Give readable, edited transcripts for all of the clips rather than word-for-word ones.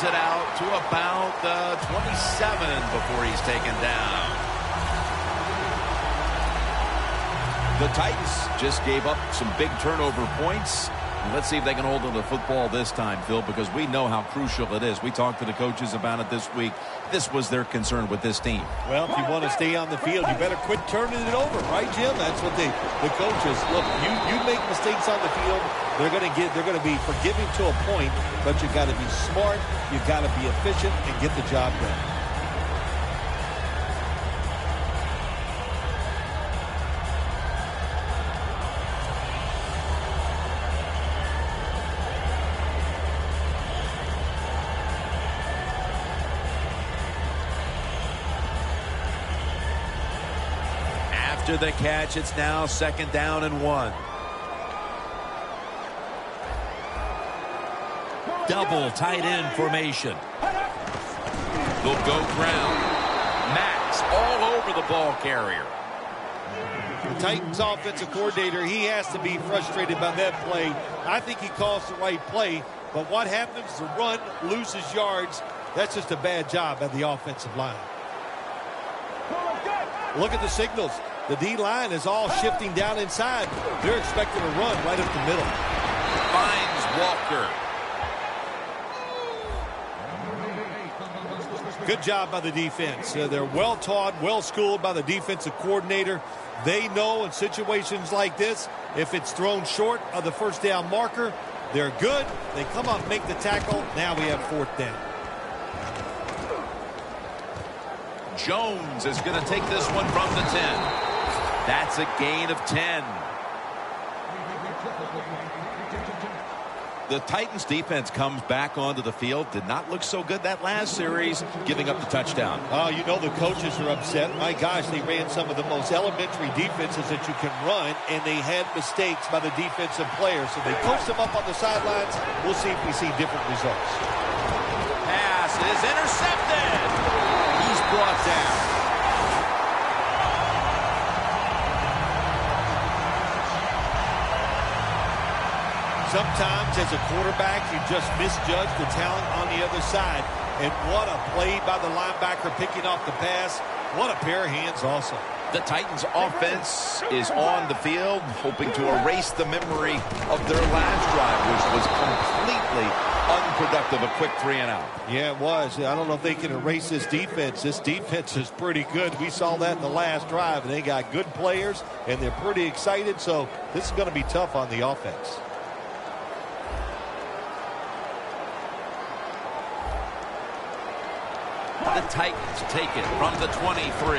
it out to about the 27 before he's taken down. The Titans just gave up some big turnover points. Let's see if they can hold on to the football this time, Phil, because we know how crucial it is. We talked to the coaches about it this week. This was their concern with this team. Well, if you want to stay on the field, you better quit turning it over, right, Jim? That's what the coaches look. You make mistakes on the field, they're going to be forgiving to a point, but you got to be smart, you got to be efficient, and get the job done. After the catch, it's now 2nd down and 1. Double tight end formation. They'll go ground. Max all over the ball carrier. The Titans offensive coordinator, he has to be frustrated by that play. I think he calls the right play, but what happens? The run loses yards. That's just a bad job by the offensive line. Look at the signals. The D-line is all shifting down inside. They're expecting a run right up the middle. Finds Walker. Good job by the defense. They're well-taught, well-schooled by the defensive coordinator. They know in situations like this, if it's thrown short of the first down marker, they're good. They come up, make the tackle. Now we have 4th down. Jones is going to take this one from the 10. That's a gain of 10. The Titans defense comes back onto the field. Did not look so good that last series, giving up the touchdown. Oh, you know the coaches are upset. My gosh, they ran some of the most elementary defenses that you can run, and they had mistakes by the defensive players. So they coached them up on the sidelines. We'll see if we see different results. Pass is intercepted. He's brought down. Sometimes as a quarterback, you just misjudge the talent on the other side. And what a play by the linebacker picking off the pass. What a pair of hands also. The Titans offense is on the field, hoping to erase the memory of their last drive, which was completely unproductive, a quick 3-and-out. Yeah, it was. I don't know if they can erase this defense. This defense is pretty good. We saw that in the last drive, and they got good players, and they're pretty excited. So this is going to be tough on the offense. The Titans take it from the 23.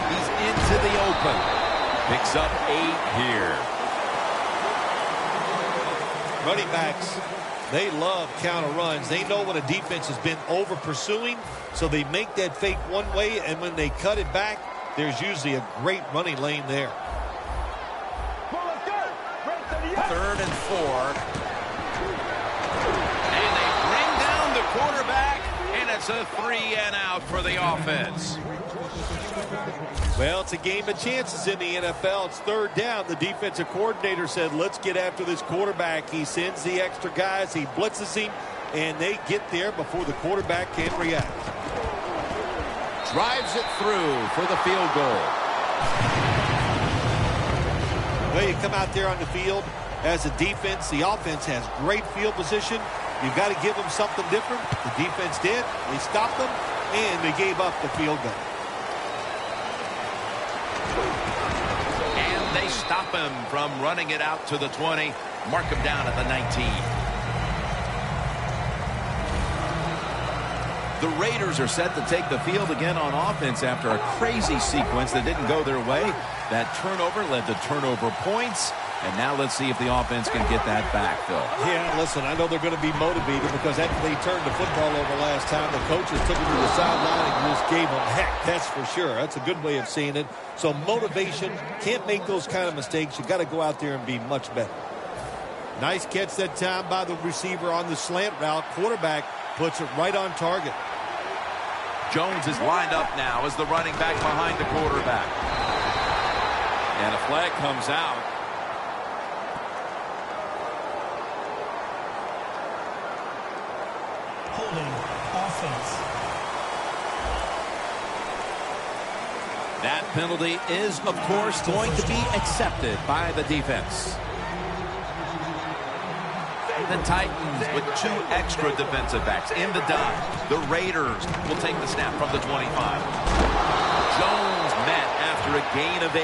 He's into the open. Picks up 8 here. Running backs, they love counter runs. They know when a defense has been over pursuing, so they make that fake one way, and when they cut it back, there's usually a great running lane there. 3rd and 4. And they bring down the quarterback. And it's a 3-and-out for the offense. Well, it's a game of chances in the NFL. It's 3rd down. The defensive coordinator said, let's get after this quarterback. He sends the extra guys. He blitzes him, and they get there before the quarterback can react. Drives it through for the field goal. Well, you come out there on the field as a defense. The offense has great field position. You've got to give them something different. The defense did. They stopped them, and they gave up the field goal. And they stop him from running it out to the 20. Mark him down at the 19. The Raiders are set to take the field again on offense after a crazy sequence that didn't go their way. That turnover led to turnover points. And now let's see if the offense can get that back, Phil. Yeah, listen, I know they're going to be motivated because after they turned the football over last time, the coaches took them to the sideline and just gave them heck. That's for sure. That's a good way of seeing it. So motivation, can't make those kind of mistakes. You got to go out there and be much better. Nice catch that time by the receiver on the slant route. Quarterback puts it right on target. Jones is lined up now as the running back behind the quarterback. And a flag comes out. Holding offense. That penalty is, of course, going to be accepted by the defense. The Titans with 2 extra defensive backs in the dime. The Raiders will take the snap from the 25. Jones met after a gain of 8.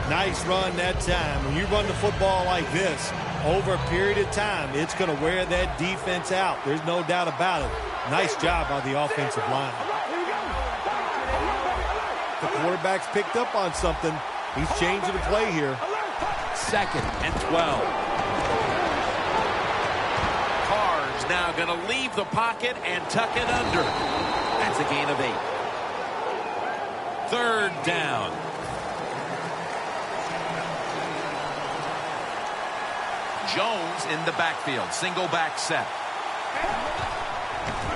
Nice run that time. When you run the football like this, over a period of time, it's going to wear that defense out. There's no doubt about it. Nice job by the offensive line. The quarterback's picked up on something. He's changing the play here. 2nd and 12. Carr's now going to leave the pocket and tuck it under. That's a gain of 8. 3rd down. Jones in the backfield. Single back set.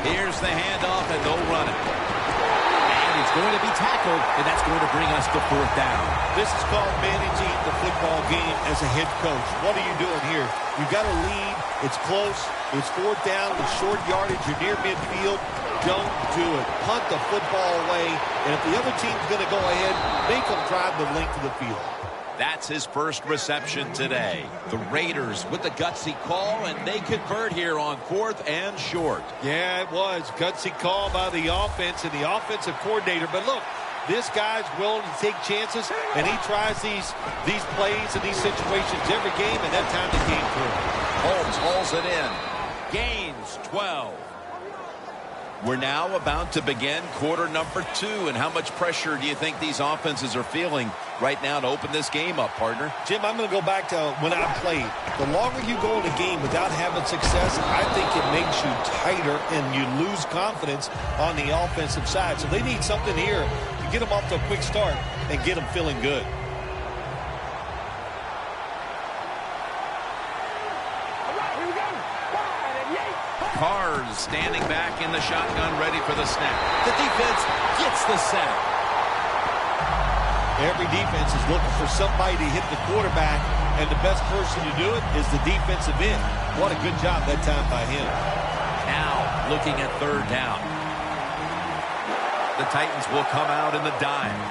Here's the handoff, and they'll run it. And he's going to be tackled, and that's going to bring us to 4th down. This is called managing the football game as a head coach. What are you doing here? You've got a lead. It's close. It's 4th down with short yardage. You're near midfield. Don't do it. Punt the football away. And if the other team's going to go ahead, make them drive the length of the field. That's his first reception today. The Raiders with the gutsy call, and they convert here on 4th and short. Yeah, it was. Gutsy call by the offense and the offensive coordinator. But look, this guy's willing to take chances, and he tries these plays and these situations every game, and that time it came through. Holmes hauls it in. Gains 12. We're now about to begin quarter number 2, and how much pressure do you think these offenses are feeling right now to open this game up, partner? Jim, I'm going to go back to when I played. The longer you go in a game without having success, I think it makes you tighter and you lose confidence on the offensive side. So they need something here to get them off to a quick start and get them feeling good. Carr's standing back in the shotgun, ready for the snap. The defense gets the sack. Every defense is looking for somebody to hit the quarterback, and the best person to do it is the defensive end. What a good job that time by him. Now looking at 3rd down. The Titans will come out in the dime.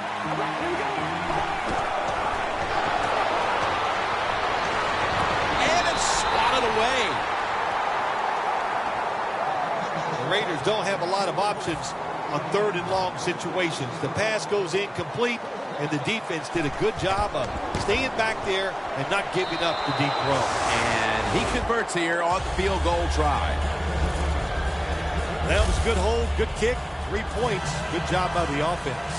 And it's swatted away. Raiders don't have a lot of options on 3rd and long situations. The pass goes incomplete, and the defense did a good job of staying back there and not giving up the deep throw. And he converts here on the field goal try. That was a good hold, good kick, 3 points. Good job by the offense.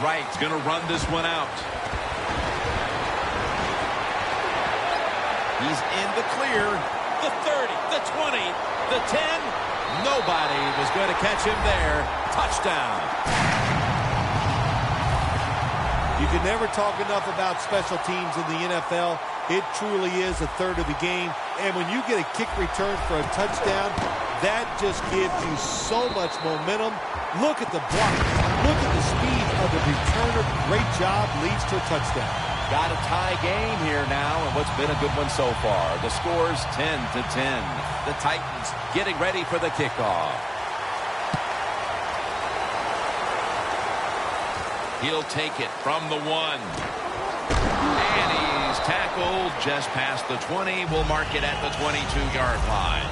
Wright's going to run this one out. He's in the clear. The 30, the 20, the 10. Nobody was going to catch him there. Touchdown. You can never talk enough about special teams in the NFL. It truly is a third of the game. And when you get a kick return for a touchdown, that just gives you so much momentum. Look at the block. Look at the speed of the returner. Great job. Leads to a touchdown. Got a tie game here now, and what's been a good one so far. The score's 10-10. The Titans getting ready for the kickoff. He'll take it from the 1. And he's tackled just past the 20. We'll mark it at the 22-yard line.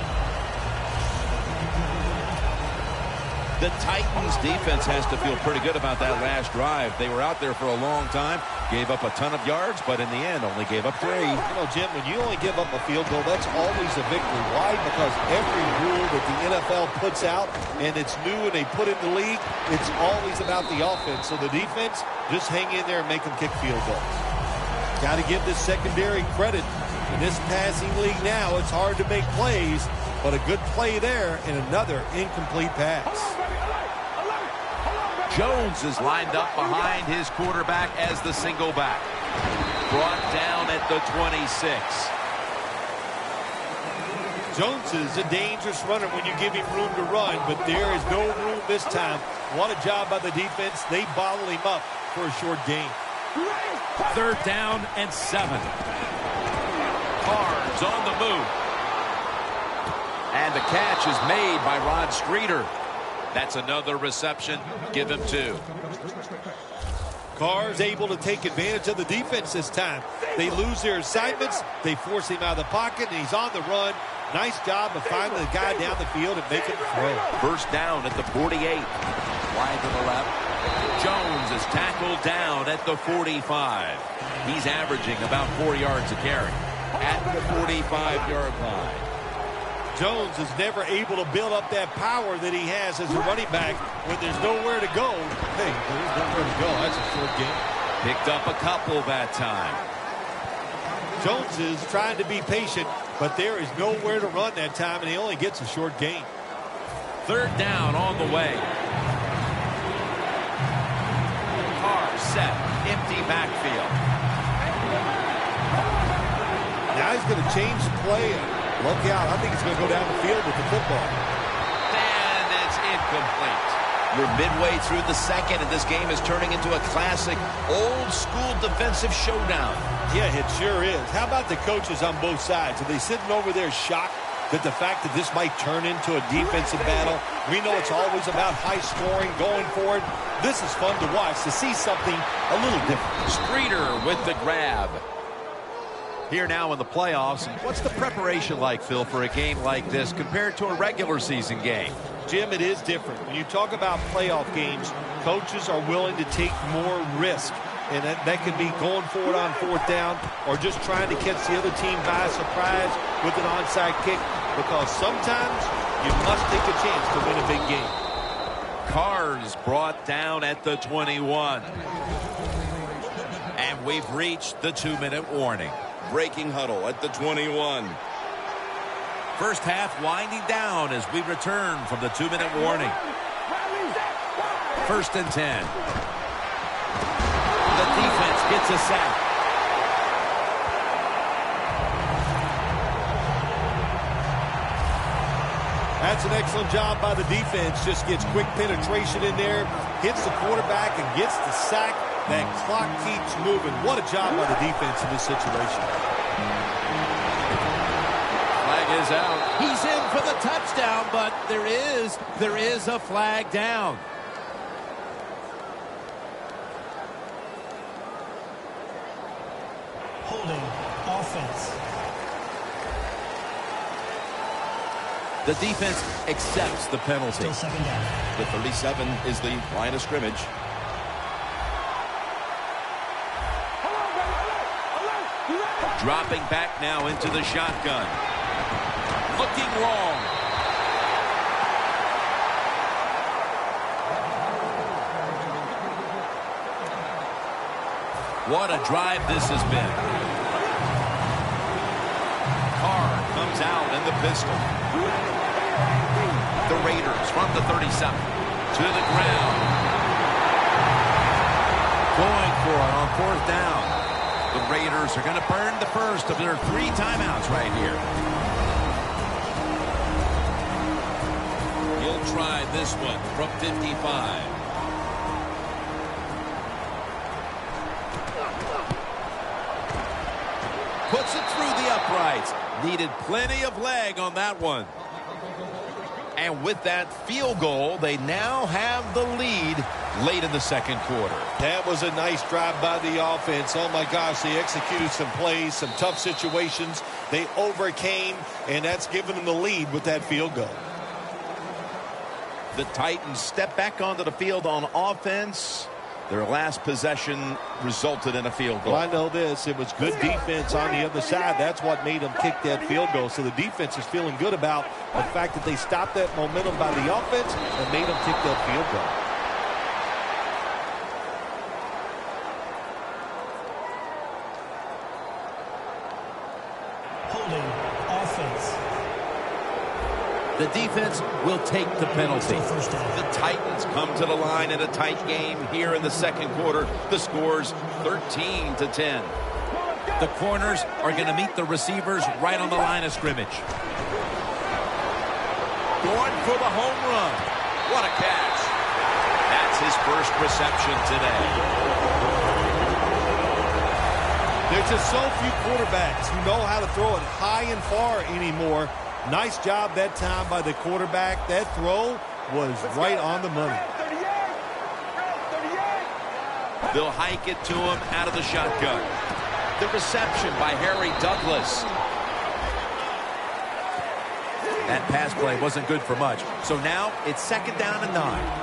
The Titans defense has to feel pretty good about that last drive. They were out there for a long time, gave up a ton of yards, but in the end only gave up 3. You know, Jim, when you only give up a field goal, that's always a victory. Why? Because every rule that the NFL puts out, and it's new and they put in the league, it's always about the offense. So the defense, just hang in there and make them kick field goals. Got to give this secondary credit. In this passing league now, it's hard to make plays, but a good play there and another incomplete pass. Jones is lined up behind his quarterback as the single back. Brought down at the 26. Jones is a dangerous runner when you give him room to run, but there is no room this time. What a job by the defense. They bottle him up for a short gain. Third down and 7. Cards on the move. And the catch is made by Rod Streeter. That's another reception. Give him 2. Carr's able to take advantage of the defense this time. They lose their assignments. They force him out of the pocket, and he's on the run. Nice job of finding the guy down the field and making the throw. First down at the 48. Wide to the left. Jones is tackled down at the 45. He's averaging about 4 yards a carry at the 45-yard line. Jones is never able to build up that power that he has as a running back when there's nowhere to go. Hey, there's nowhere to go. That's a short game. Picked up a couple that time. Jones is trying to be patient, but there is nowhere to run that time, and he only gets a short gain. Third down on the way. Carr set. Empty backfield. Now he's going to change the play. Look out. I think he's going to go down the field with the football. And it's incomplete. We're midway through the second, and this game is turning into a classic old-school defensive showdown. Yeah, it sure is. How about the coaches on both sides? Are they sitting over there shocked that the fact that this might turn into a defensive battle? We know it's always about high scoring, going for it. This is fun to watch, to see something a little different. Streeter with the grab. Here now in the playoffs. What's the preparation like, Phil, for a game like this compared to a regular season game? Jim, it is different. When you talk about playoff games, coaches are willing to take more risk. And that could be going for it on fourth down or just trying to catch the other team by surprise with an onside kick, because sometimes you must take a chance to win a big game. Carr's brought down at the 21. And we've reached the 2-minute warning. Breaking huddle at the 21. First half winding down as we return from the 2-minute warning. First and 10. The defense gets a sack. That's an excellent job by the defense. Just gets quick penetration in there, hits the quarterback, and gets the sack. That clock keeps moving. What a job by the defense in this situation. Flag is out. He's in for the touchdown, but there is a flag down. Holding offense. The defense accepts the penalty. Still second down. The 37 is the line of scrimmage. Dropping back now into the shotgun. Looking long. What a drive this has been. Carr comes out in the pistol. The Raiders from the 37 to the ground. Going for it on fourth down. The Raiders are going to burn the first of their 3 timeouts right here. He'll try this one from 55. Puts it through the uprights. Needed plenty of leg on that one. And with that field goal, they now have the lead late in the second quarter. That was a nice drive by the offense. Oh, my gosh, they executed some plays, some tough situations. They overcame, and that's given them the lead with that field goal. The Titans step back onto the field on offense. Their last possession resulted in a field goal. Well, I know this. It was good defense on the other side. That's what made them kick that field goal. So the defense is feeling good about the fact that they stopped that momentum by the offense and made them kick that field goal. Holding offense. The defense will take the penalty. Still first down. The Titans come to the line in a tight game here in the second quarter. The score's 13-10. The corners are going to meet the receivers right on the line of scrimmage. Going for the home run. What a catch. That's his first reception today. There's just so few quarterbacks who know how to throw it high and far anymore. Nice job that time by the quarterback. That throw was right on the money. They'll hike it to him out of the shotgun. The reception by Harry Douglas. That pass play wasn't good for much. So now it's 2nd down and 9.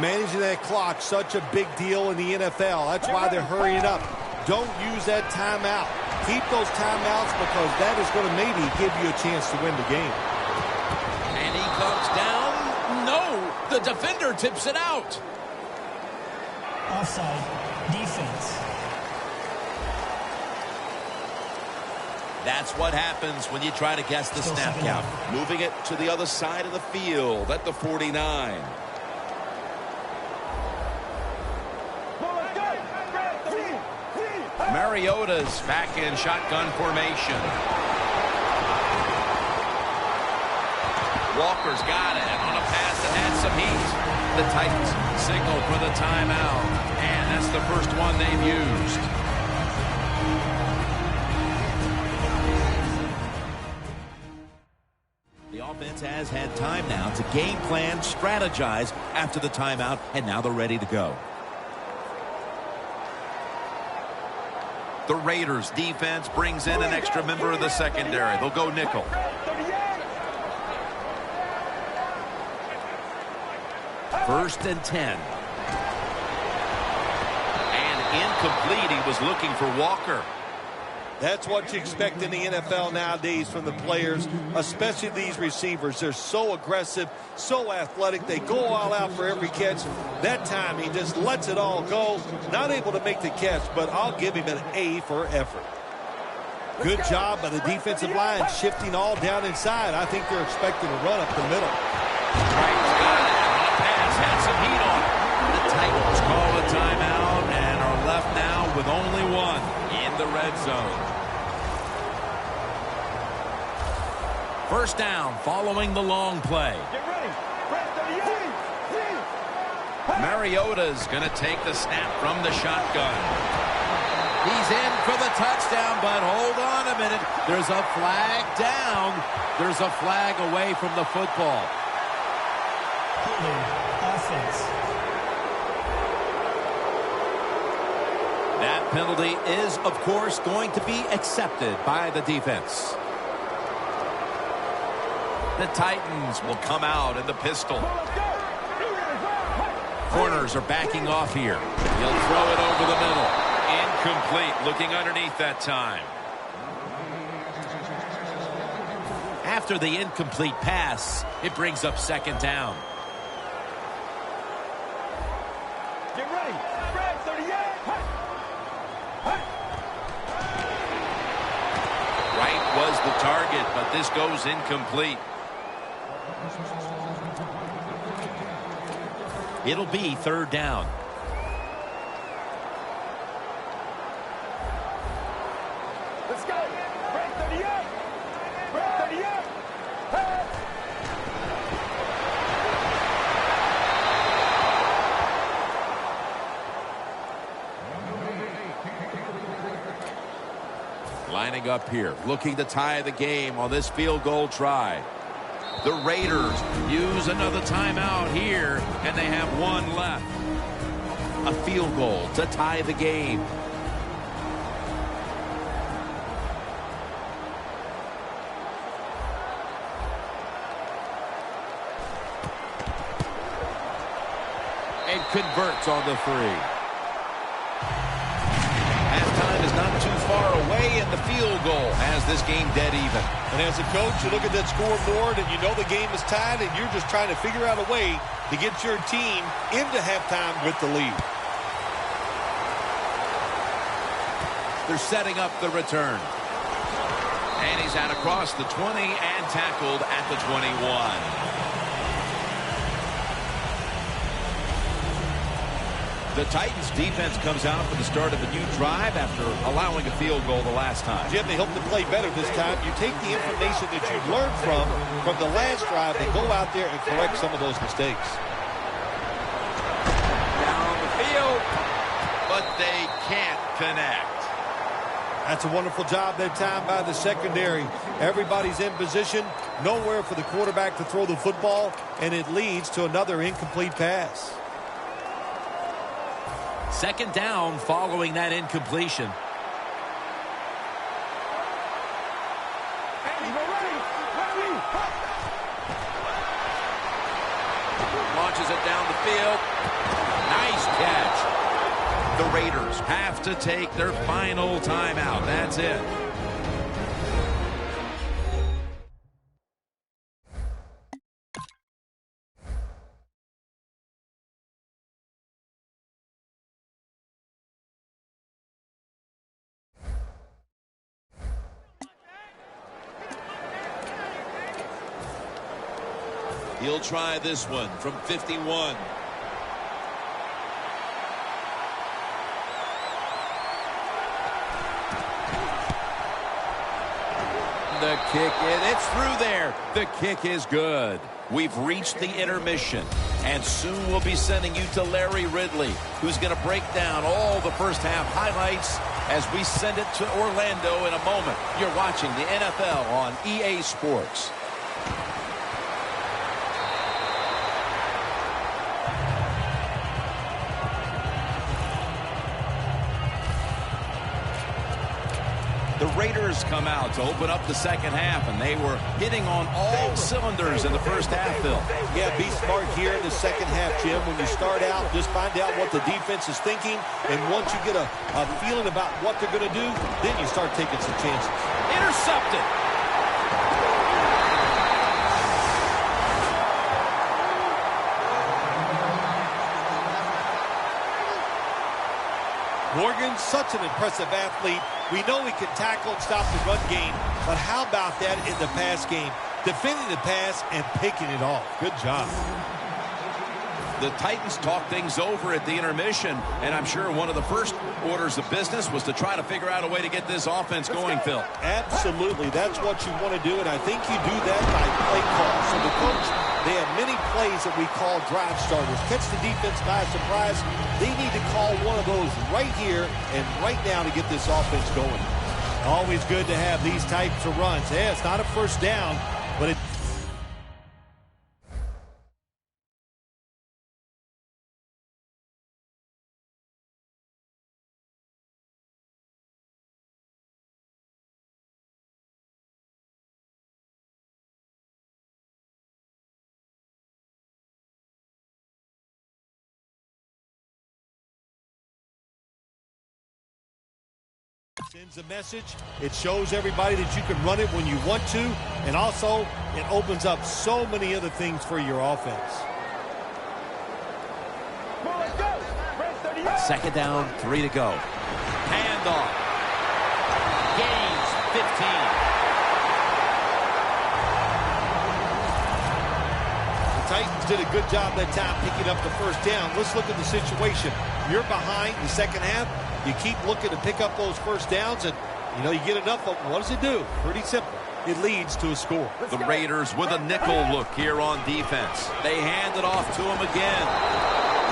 Managing that clock, such a big deal in the NFL. That's why they're hurrying up. Don't use that timeout. Keep those timeouts because that is going to maybe give you a chance to win the game. And he comes down. No, the defender tips it out. Offside. Defense. That's what happens when you try to guess the snap count. Moving it to the other side of the field at the 49. Mariota's back in shotgun formation. Walker's got it on a pass that had some heat. The Titans signal for the timeout, and that's the first one they've used. The offense has had time now to game plan, strategize after the timeout, and now they're ready to go. The Raiders defense brings in an extra member of the secondary. They'll go nickel. First and 10. And incomplete. He was looking for Walker. That's what you expect in the NFL nowadays from the players, especially these receivers. They're so aggressive, so athletic. They go all out for every catch. That time he just lets it all go. Not able to make the catch, but I'll give him an A for effort. Good job by the defensive line shifting all down inside. I think they're expecting a run up the middle. Titans got it. On a pass, had some heat on it. The Titans call a timeout and are left now with only one in the red zone. First down following the long play. Mariota's going to take the snap from the shotgun. He's in for the touchdown, but hold on a minute. There's a flag down. There's a flag away from the football. Offense. That penalty is, of course, going to be accepted by the defense. The Titans will come out in the pistol. Corners are backing off here. He'll throw it over the middle. Incomplete. Looking underneath that time. After the incomplete pass, it brings up 2nd down. Get ready. Fred, 38. Wright was the target, but this goes incomplete. It'll be 3rd down. Let's go. Fred, 38. Fred, 38. Lining up here, looking to tie the game on this field goal try. The Raiders use another timeout here, and they have one left. A field goal to tie the game. And converts on the 3. Halftime is not too far away, and the field goal has this game dead even. And as a coach, you look at that scoreboard and you know the game is tied and you're just trying to figure out a way to get your team into halftime with the lead. They're setting up the return. And he's out across the 20 and tackled at the 21. The Titans defense comes out for the start of a new drive after allowing a field goal the last time. Jim, they hope to play better this time. You take the information that you learned from the last drive and go out there and correct some of those mistakes. Down the field, but they can't connect. That's a wonderful job that time by the secondary. Everybody's in position, nowhere for the quarterback to throw the football, and it leads to another incomplete pass. Second down following that incompletion. Launches it down the field. Nice catch. The Raiders have to take their final timeout. That's it. He'll try this one from 51. The kick, it's through there. The kick is good. We've reached the intermission, and soon we'll be sending you to Larry Ridley, who's going to break down all the first half highlights as we send it to Orlando in a moment. You're watching the NFL on EA Sports. The Raiders come out to open up the second half, and they were hitting on all cylinders in the first half, Phil. Yeah, be smart here in the second half, Jim. When you start out, just find out what the defense is thinking, and once you get a feeling about what they're going to do, then you start taking some chances. Intercepted. Morgan, such an impressive athlete. We know he can tackle and stop the run game, but how about that in the pass game? Defending the pass and picking it off. Good job. The Titans talked things over at the intermission, and I'm sure one of the first orders of business was to try to figure out a way to get this offense going, Phil. Absolutely. That's what you want to do, and I think you do that by play call. So the coach, they have many plays that we call drive starters. Catch the defense by surprise. They need to call one of those right here and right now to get this offense going. Always good to have these types of runs. Yeah, it's not a first down, but it... sends a message. It shows everybody that you can run it when you want to, and also it opens up so many other things for your offense. Second down, 3 to go. Handoff. Gains 15. The Titans did a good job that time picking up the first down. Let's look at the situation. You're behind the second half. You keep looking to pick up those first downs, and, you get enough of them. What does it do? Pretty simple. It leads to a score. The Raiders with a nickel look here on defense. They hand it off to him again.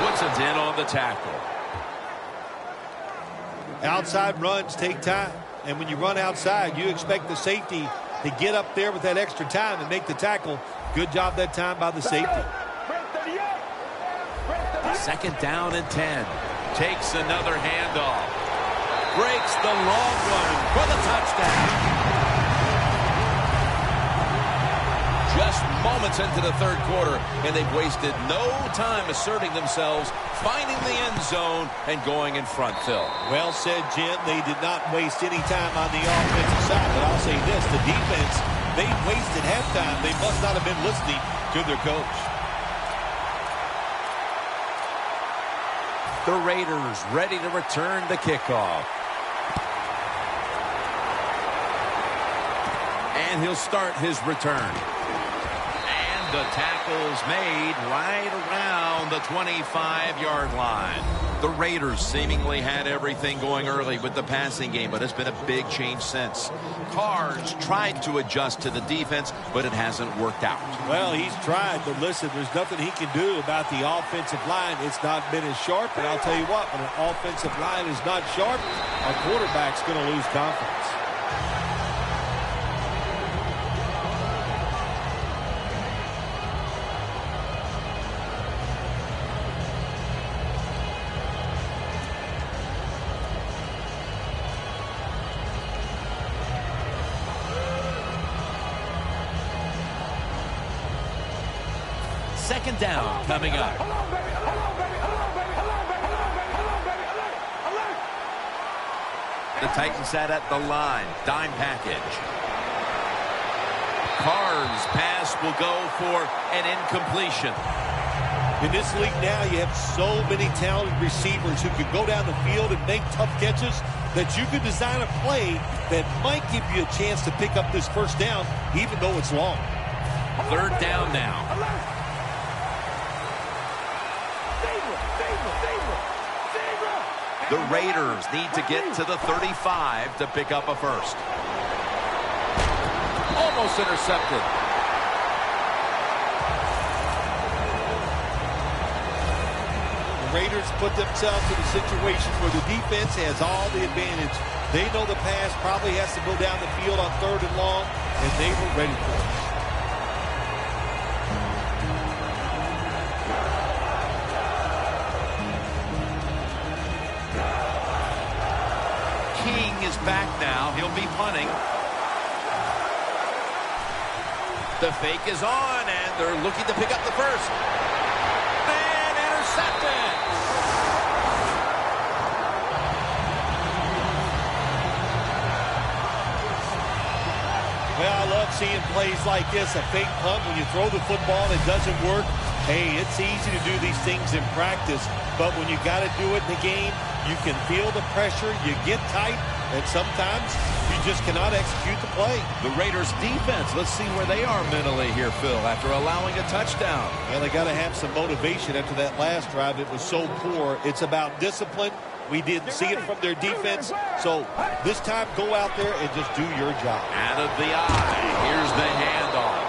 Woodson's in on the tackle. Outside runs take time, and when you run outside, you expect the safety to get up there with that extra time and make the tackle. Good job that time by the safety. Second down and 10. Takes another handoff. Breaks the long one for the touchdown. Just moments into the third quarter, and they've wasted no time asserting themselves, finding the end zone, and going in front, Phil. Well said, Jim. They did not waste any time on the offensive side, but I'll say this, the defense, they wasted halftime. They must not have been listening to their coach. The Raiders ready to return the kickoff. And he'll start his return. And the tackle's made right around the 25-yard line. The Raiders seemingly had everything going early with the passing game, but it's been a big change since. Carr's tried to adjust to the defense, but it hasn't worked out. Well, he's tried, but listen, there's nothing he can do about the offensive line. It's not been as sharp, and I'll tell you what, when an offensive line is not sharp, a quarterback's going to lose confidence. Second down coming up. The Titans sat at the line. Dime package. Carr's pass will go for an incompletion. In this league now, you have so many talented receivers who can go down the field and make tough catches that you could design a play that might give you a chance to pick up this first down, even though it's long. Third down now. The Raiders need to get to the 35 to pick up a first. Almost intercepted. The Raiders put themselves in a situation where the defense has all the advantage. They know the pass probably has to go down the field on 3rd and long, and they were ready for it. Back now. He'll be punting. The fake is on, and they're looking to pick up the first. And intercepted. Well, I love seeing plays like this, a fake punt when you throw the football and it doesn't work. Hey, it's easy to do these things in practice, but when you got to do it in the game, you can feel the pressure, you get tight, and sometimes you just cannot execute the play. The Raiders defense, let's see where they are mentally here, Phil, after allowing a touchdown. Well, they got to have some motivation after that last drive. It was so poor. It's about discipline. We didn't see it from their defense. So this time, go out there and just do your job. Out of the eye. Here's the handoff.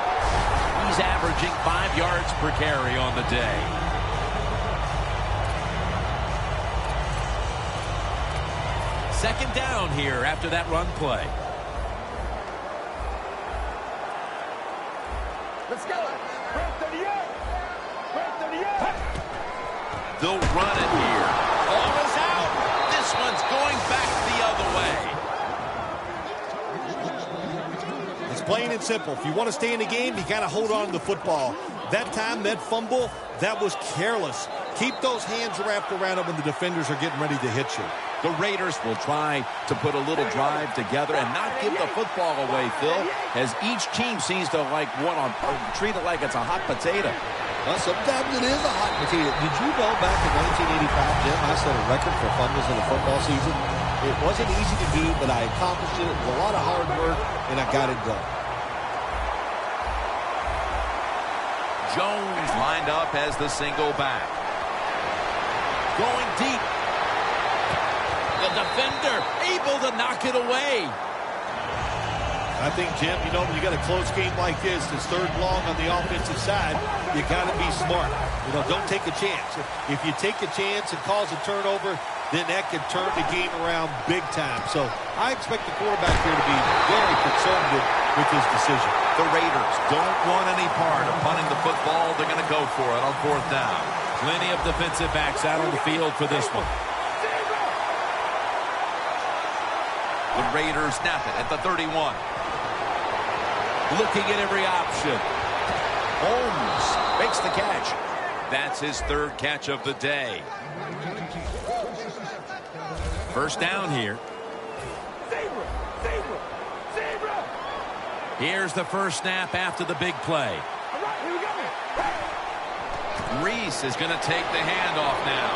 He's averaging 5 yards per carry on the day. Second down here after that run play. Let's go. They'll run it here. Ball is out. This one's going back the other way. It's plain and simple. If you want to stay in the game, you got to hold on to the football. That time, that fumble, that was careless. Keep those hands wrapped around them when the defenders are getting ready to hit you. The Raiders will try to put a little drive together and not give the football away, Phil, as each team seems to treat it like it's a hot potato. Well, sometimes it is a hot potato. Did you know back in 1985, Jim, I set a record for fumbles in a football season? It wasn't easy to do, but I accomplished it with a lot of hard work, and I got it done. Jones lined up as the single back. Going deep. The defender able to knock it away. I think, Jim, when you got a close game like this, it's 3rd and long on the offensive side, you got to be smart. Don't take a chance. If you take a chance and cause a turnover, then that could turn the game around big time. So I expect the quarterback here to be very conservative with his decision. The Raiders don't want any part of punting the football. They're going to go for it on 4th down. Plenty of defensive backs out on the field for this one. The Raiders snap it at the 31. Looking at every option. Holmes makes the catch. That's his 3rd catch of the day. First down here. Here's the first snap after the big play. Reese is going to take the handoff now.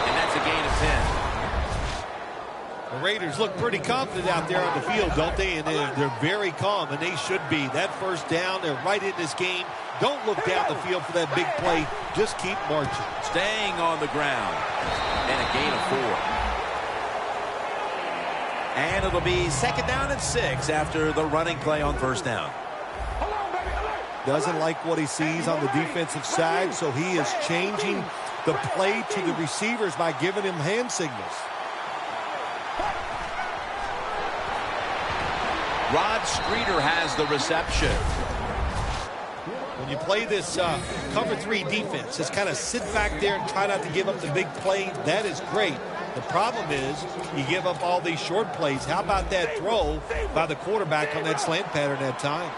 And that's a gain of 10. The Raiders look pretty confident out there on the field, don't they? And they're very calm, and they should be. That first down, they're right in this game. Don't look down the field for that big play. Just keep marching. Staying on the ground. And a gain of 4. And it'll be 2nd down and 6 after the running play on 1st down. Doesn't like what he sees on the defensive side, so he is changing the play to the receivers by giving him hand signals. Rod Streeter has the reception. When you play this cover 3 defense, just kind of sit back there and try not to give up the big play. That is great. The problem is you give up all these short plays. How about that throw by the quarterback on that slant pattern that time?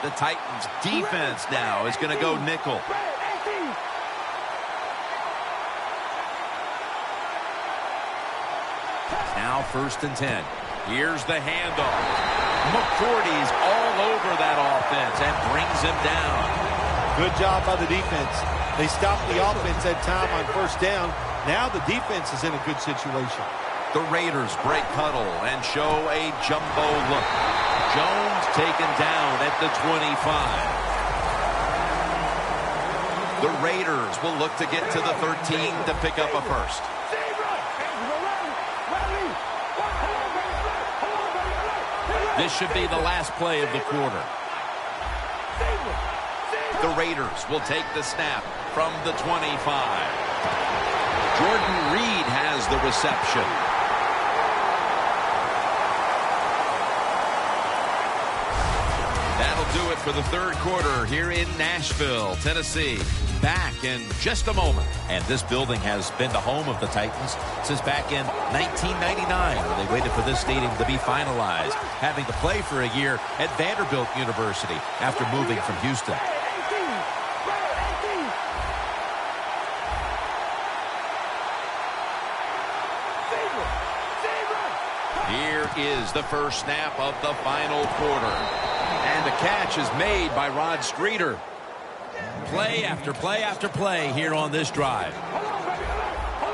The Titans defense now is going to go nickel. Now 1st and 10. Here's the handoff. McCourty's all over that offense and brings him down. Good job by the defense. They stopped the offense that time on 1st down. Now the defense is in a good situation. The Raiders break huddle and show a jumbo look. Jones taken down at the 25. The Raiders will look to get to the 13 to pick up a first. This should be the last play of the quarter. The Raiders will take the snap from the 25. Jordan Reed has the reception. That'll do it for the 3rd quarter here in Nashville, Tennessee. Back in just a moment. And this building has been the home of the Titans since back in 1999 when they waited for this stadium to be finalized, having to play for a year at Vanderbilt University after moving from Houston. Here is the first snap of the final quarter. And the catch is made by Rod Streeter. Play after play after play here on this drive.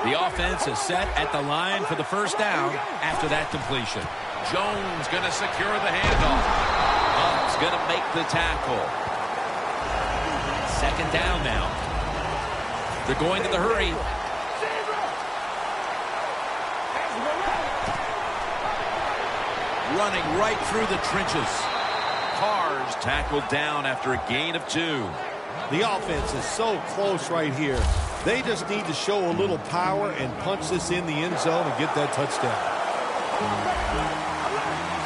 The offense is set at the line for the 1st down after that completion. Jones going to secure the handoff. Hunt's going to make the tackle. 2nd down now. They're going to the hurry. Running right through the trenches. Carr's tackled down after a gain of 2. The offense is so close right here. They just need to show a little power and punch this in the end zone and get that touchdown.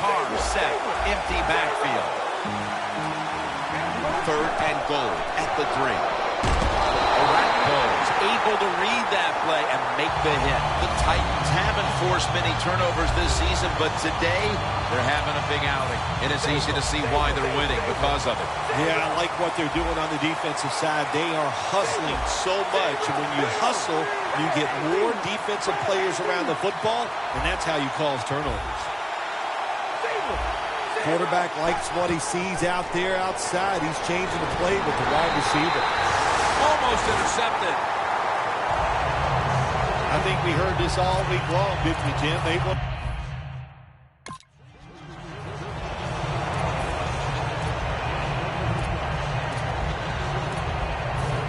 Carr set, empty backfield. 3rd and goal at the 3. Orakpo's able to read that play and make the hit. The Titans haven't forced many turnovers this season, but today they're having a big outing, and it's easy to see why they're winning because of it. Yeah, I like what they're doing on the defensive side. They are hustling so much, and when you hustle, you get more defensive players around the football, and that's how you cause turnovers. Quarterback likes what he sees out there outside. He's changing the play with the wide receiver. Almost intercepted. I think we heard this all week long, didn't we, Jim?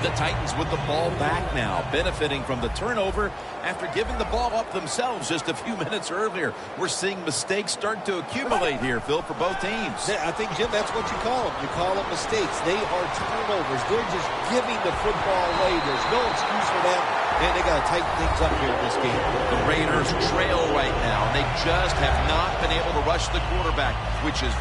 The Titans with the ball back now, benefiting from the turnover after giving the ball up themselves just a few minutes earlier. We're seeing mistakes start to accumulate here, Phil, for both teams. Yeah, I think, Jim, that's what you call them. You call them mistakes. They are turnovers. They're just giving the football away. There's no excuse for that. Man, they got to tighten things up here in this game. The Raiders trail right now, and they just have not been able to rush the quarterback, which is...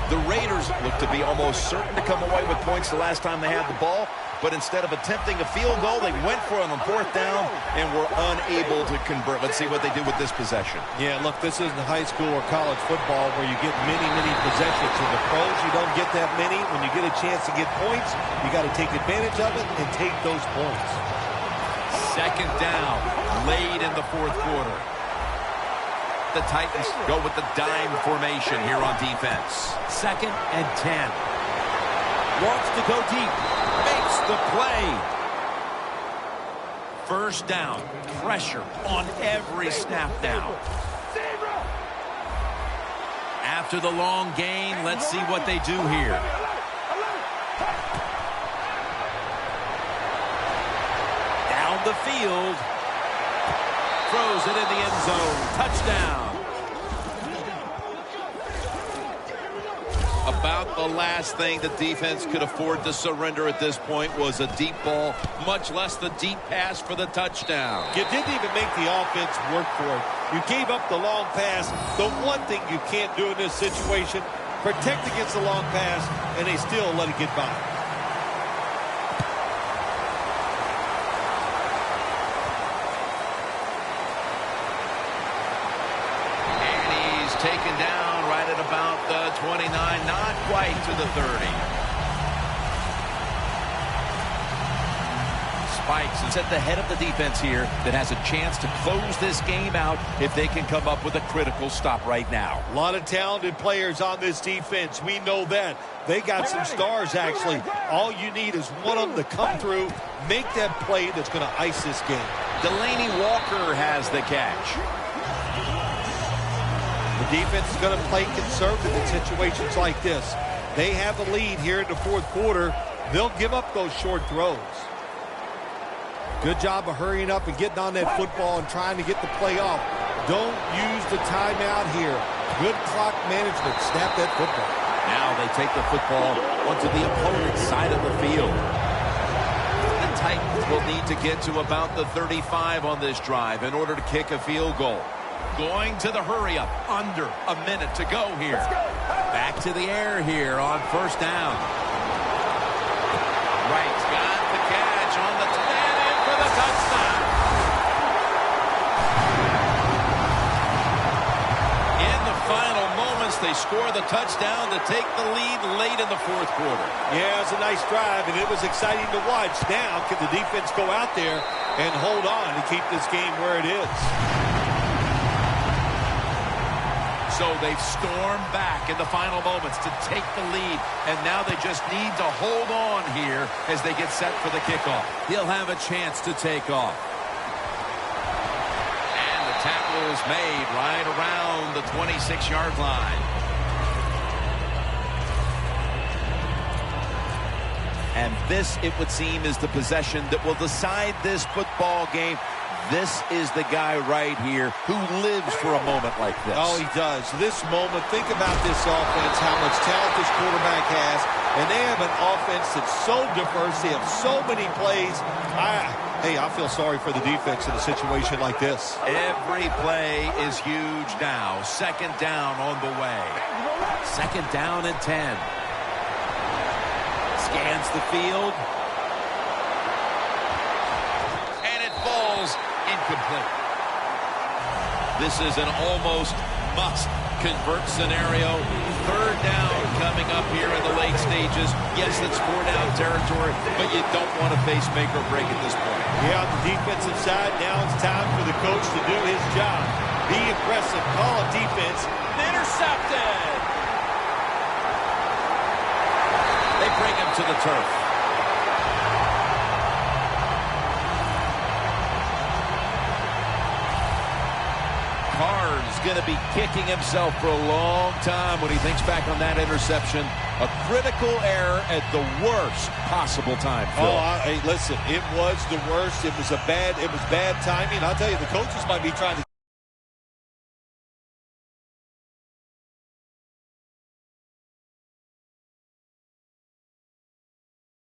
The Raiders look to be almost certain to come away with points the last time they had the ball, but instead of attempting a field goal, they went for it on 4th down and were unable to convert. Let's see what they do with this possession. Yeah, look, this isn't high school or college football where you get many, many possessions. In the pros, you don't get that many. When you get a chance to get points, you got to take advantage of it and take those points. 2nd down, late in the 4th quarter. The Titans go with the dime formation here on defense. 2nd and 10. Wants to go deep. Makes the play. First down. Pressure on every snap now. After the long gain, let's see what they do here. Down the field. Throws it in the end zone. Touchdown. About the last thing the defense could afford to surrender at this point was a deep ball, much less the deep pass for the touchdown. You didn't even make the offense work for it. You gave up the long pass. The one thing you can't do in this situation, protect against the long pass, and they still let it get by. And he's taken down right at about the 29, not quite to the 30. Spikes is at the head of the defense here that has a chance to close this game out if they can come up with a critical stop right now. A lot of talented players on this defense. We know that. They got some stars, actually. All you need is one of them to come through, make that play that's going to ice this game. Delaney Walker has the catch. The defense is going to play conservative in situations like this. They have the lead here in the fourth quarter. They'll give up those short throws. Good job of hurrying up and getting on that football and trying to get the play off. Don't use the timeout here. Good clock management. Snap that football. Now they take the football onto the opponent's side of the field. The Titans will need to get to about the 35 on this drive in order to kick a field goal. Going to the hurry-up. Under a minute to go here. Back to the air here on first down. Wright's got the catch on the man in for the touchdown. In the final moments, they score the touchdown to take the lead late in the fourth quarter. Yeah, it was a nice drive, and it was exciting to watch. Now, can the defense go out there and hold on and keep this game where it is? So they've stormed back in the final moments to take the lead, and now they just need to hold on here as they get set for the kickoff. He'll have a chance to take off. And the tackle is made right around the 26-yard line. And this, it would seem, is the possession that will decide this football game. This is the guy right here who lives for a moment like this. Oh, he does. This moment, think about this offense, how much talent this quarterback has. And they have an offense that's so diverse. They have so many plays. Hey, I feel sorry for the defense in a situation like this. Every play is huge now. Second down on the way. Second down and 10. Scans the field. And it falls incomplete. This is an almost must-convert scenario. Third down coming up here in the late stages. Yes, it's four-down territory, but you don't want to face make or break at this point. Yeah, on the defensive side, now it's time for the coach to do his job. Be aggressive, call a defense. Intercepted! They bring him to the turf. Carr's going to be kicking himself for a long time when he thinks back on that interception. A critical error at the worst possible time, Phil. Hey, listen, it was the worst. It was bad timing. I'll tell you, the coaches might be trying to